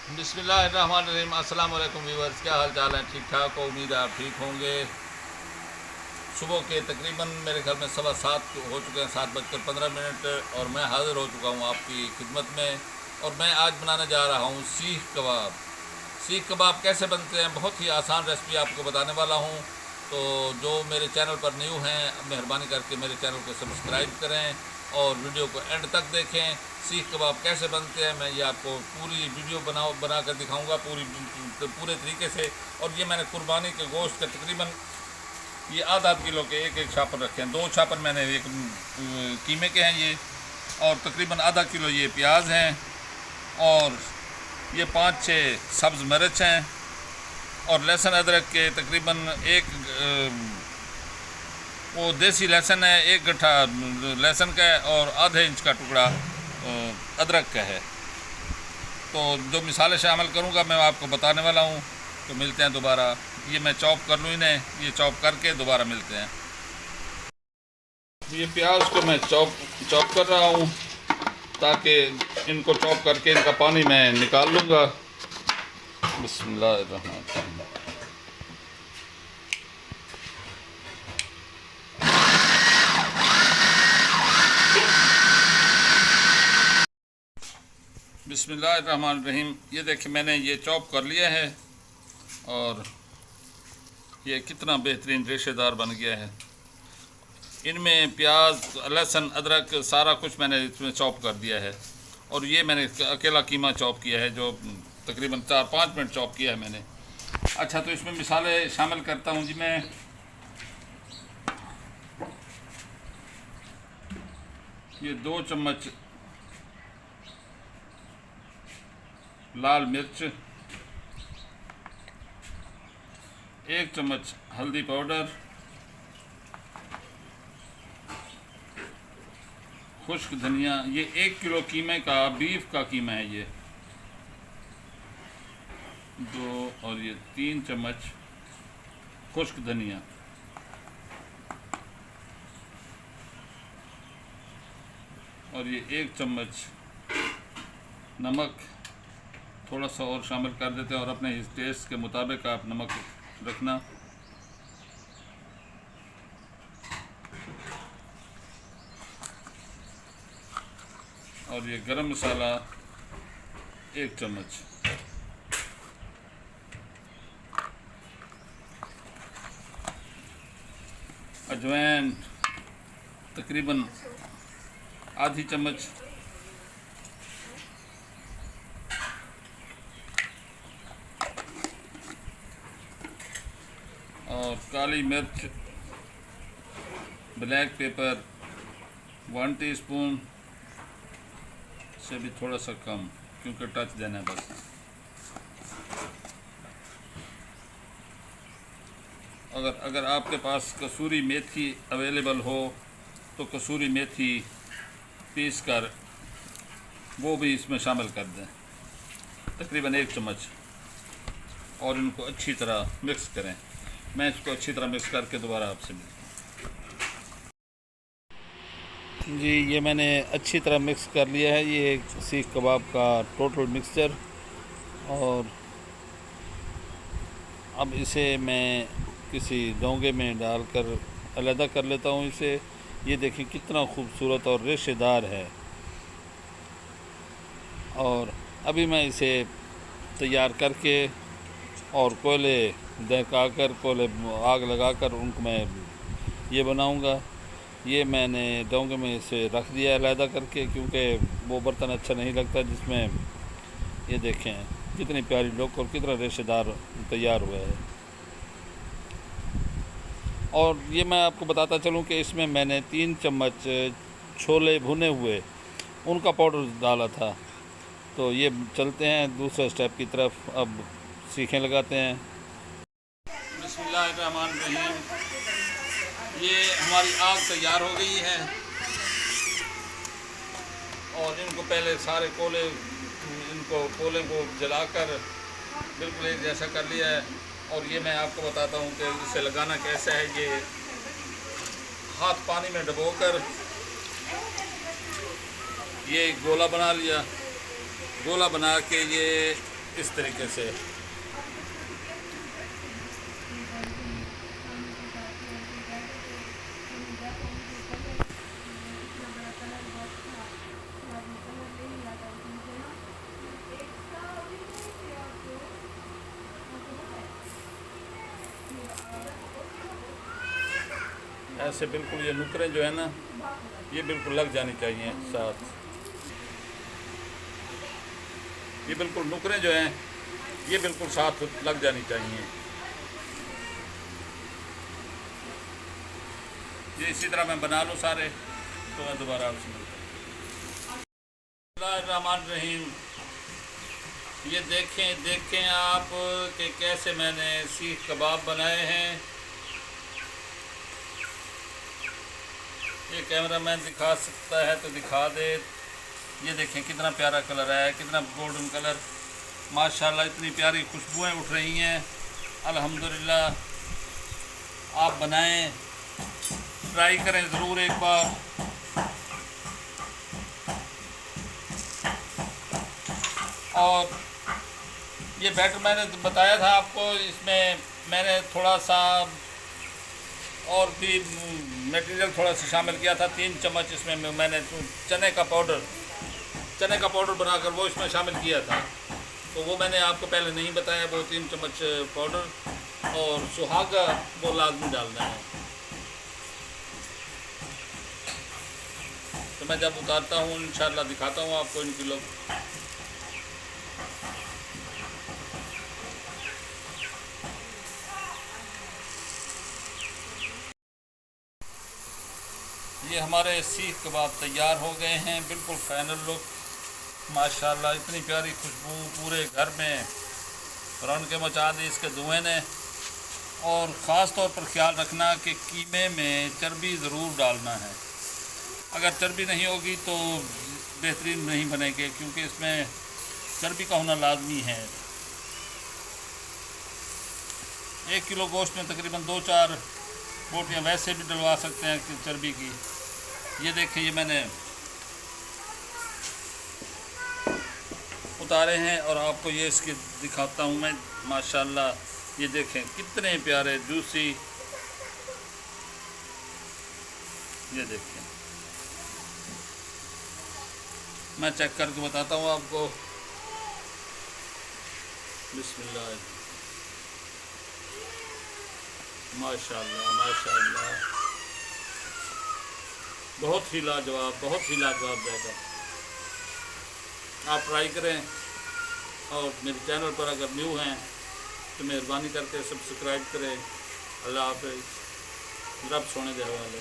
बिस्मिल्लाहिर्रहमानिर्रहीम। अस्सलाम वालेकुम व्यूअर्स, क्या हाल चाल है? ठीक ठाक हो, उम्मीद है आप ठीक होंगे। सुबह के तकरीबन मेरे ख्याल में 7:15 हो चुके हैं, 7:15 और मैं हाज़िर हो चुका हूँ आपकी खिदमत में। और मैं आज बनाने जा रहा हूँ सीख कबाब। सीख कबाब कैसे बनते हैं, बहुत ही आसान रेसिपी आपको बताने वाला हूँ। तो जो मेरे चैनल पर न्यू हैं, मेहरबानी करके मेरे चैनल को सब्सक्राइब करें और वीडियो को एंड तक देखें। सीख कबाब कैसे बनते हैं मैं ये आपको पूरी वीडियो बना कर दिखाऊंगा पूरे तरीके से। और ये मैंने कुर्बानी के गोश्त के तकरीबन ये आधा किलो के एक छापर रखे हैं। 2 छापर मैंने एक कीमे के हैं ये, और तकरीबन आधा किलो ये प्याज हैं, और ये 5-6 सब्ज़ मिर्च हैं, और लहसुन अदरक के तकरीबन एक वो देसी लहसुन है, 1 गट्ठा लहसुन का है, और आधे इंच का टुकड़ा अदरक का है। तो जो मिसालें शामिल करूँगा मैं आपको बताने वाला हूँ। तो मिलते हैं दोबारा। ये मैं चॉप कर लूँ इन्हें, ये चॉप करके दोबारा मिलते हैं। ये प्याज को मैं चॉप कर रहा हूँ, ताकि इनको चॉप करके इनका पानी मैं निकाल लूँगा। बिस्मिल्लाहिर्रहमानिर्रहीम। बिस्मिल्लाहिर्रहमानिर्रहीम। ये देखिए मैंने ये चॉप कर लिया है, और ये कितना बेहतरीन रेशेदार बन गया है। इनमें प्याज, लहसुन, अदरक सारा कुछ मैंने इसमें चॉप कर दिया है। और ये मैंने अकेला कीमा चॉप किया है, जो तकरीबन 4-5 मिनट चॉप किया है मैंने। अच्छा, तो इसमें मिसालें शामिल करता हूँ जी मैं। ये 2 चम्मच लाल मिर्च, 1 चम्मच हल्दी पाउडर, खुश्क धनिया। ये 1 किलो कीमे का, बीफ का कीमा है ये। 2 और ये 3 चम्मच खुश्क धनिया, और ये 1 चम्मच नमक। थोड़ा सा और शामिल कर देते हैं, और अपने इस टेस्ट के मुताबिक आप नमक रखना। और ये गरम मसाला 1 चम्मच। अजवाइन तकरीबन आधी चम्मच। और काली मिर्च, ब्लैक पेपर 1 टीस्पून से भी थोड़ा सा कम, क्योंकि टच देना है बस। अगर आपके पास कसूरी मेथी अवेलेबल हो तो कसूरी मेथी पीस कर वो भी इसमें शामिल कर दें, तकरीबन 1 चम्मच। और इनको अच्छी तरह मिक्स करें। मैं इसको अच्छी तरह मिक्स करके दोबारा आपसे मिलता हूँ जी। ये मैंने अच्छी तरह मिक्स कर लिया है, ये एक सीख कबाब का टोटल मिक्सचर। और अब इसे मैं किसी डोंगे में डालकर अलहदा कर लेता हूँ इसे। ये देखिए कितना खूबसूरत और रेशेदार है। और अभी मैं इसे तैयार करके और कोयले दहका कोयले आग लगाकर उनको मैं ये बनाऊंगा। ये मैंने डोंगे में इसे रख दिया है अलहदा करके, क्योंकि वो बर्तन अच्छा नहीं लगता जिसमें ये देखें कितनी प्यारी लुक और कितना रेशेदार तैयार हुआ है। और ये मैं आपको बताता चलूँ कि इसमें मैंने 3 चम्मच छोले भुने हुए उनका पाउडर डाला था। तो ये चलते हैं दूसरे स्टेप की तरफ, अब सीखें लगाते हैं। बिस्मिल्लाहिर्रहमानिर्रहीम। ये हमारी आग तैयार हो गई है, और इनको पहले सारे कोले को जलाकर बिल्कुल एक जैसा कर लिया है। और ये मैं आपको बताता हूँ कि इसे लगाना कैसा है। ये हाथ पानी में डुबोकर ये गोला बना लिया। गोला बना के ये इस तरीके से। ऐसे बिल्कुल ये नुकरें जो है ना, ये बिल्कुल लग जानी चाहिए साथ। ये बिल्कुल नुकरें जो हैं ये बिल्कुल साथ लग जानी चाहिए। ये इसी तरह मैं बना लूँ सारे, तो मैं दोबारा आपसे मिलता हूँ। बिस्मिल्लाहिर्रहमानिर्रहीम। ये देखें आप कि कैसे मैंने सीख कबाब बनाए हैं। ये कैमरामैन दिखा सकता है तो दिखा दे। ये देखें कितना प्यारा कलर है, कितना गोल्डन कलर, माशाल्लाह इतनी प्यारी खुशबुएं उठ रही हैं। अल्हम्दुलिल्लाह, आप बनाएं, ट्राई करें ज़रूर एक बार। और ये बैटर मैंने बताया था आपको, इसमें मैंने थोड़ा सा और भी मटेरियल थोड़ा सा शामिल किया था। 3 चम्मच इसमें मैंने चने का पाउडर बनाकर वो इसमें शामिल किया था, तो वो मैंने आपको पहले नहीं बताया। वो 3 चम्मच पाउडर और सुहागा वो लाजमी डालना है। तो मैं जब उतारता हूँ इंशाल्लाह दिखाता हूँ आपको इनकी लोग। ये हमारे सीख कबाब तैयार हो गए हैं, बिल्कुल फाइनल लुक। माशाल्लाह इतनी प्यारी खुशबू पूरे घर में रौनक के मचा दी इसके धुएं ने। और ख़ास तौर पर ख्याल रखना कि कीमे में चर्बी ज़रूर डालना है। अगर चर्बी नहीं होगी तो बेहतरीन नहीं बनेंगे, क्योंकि इसमें चर्बी का होना लाजमी है। 1 किलो गोश्त में तकरीबन 2-4 बोटियाँ वैसे भी डलवा सकते हैं चर्बी की। ये देखिए, ये मैंने उतारे हैं और आपको ये इसकी दिखाता हूँ मैं। माशाल्लाह ये देखें कितने प्यारे जूसी। ये देखें, मैं चेक करके बताता हूँ आपको। बिस्मिल्लाह, माशाल्लाह माशाल्लाह, बहुत ही लाजवाब जाएगा। आप ट्राई करें। और मेरे चैनल पर अगर न्यू हैं तो मेहरबानी करके सब्सक्राइब करें। अल्लाह हाफ़िज़। रब सोने दे हवाले।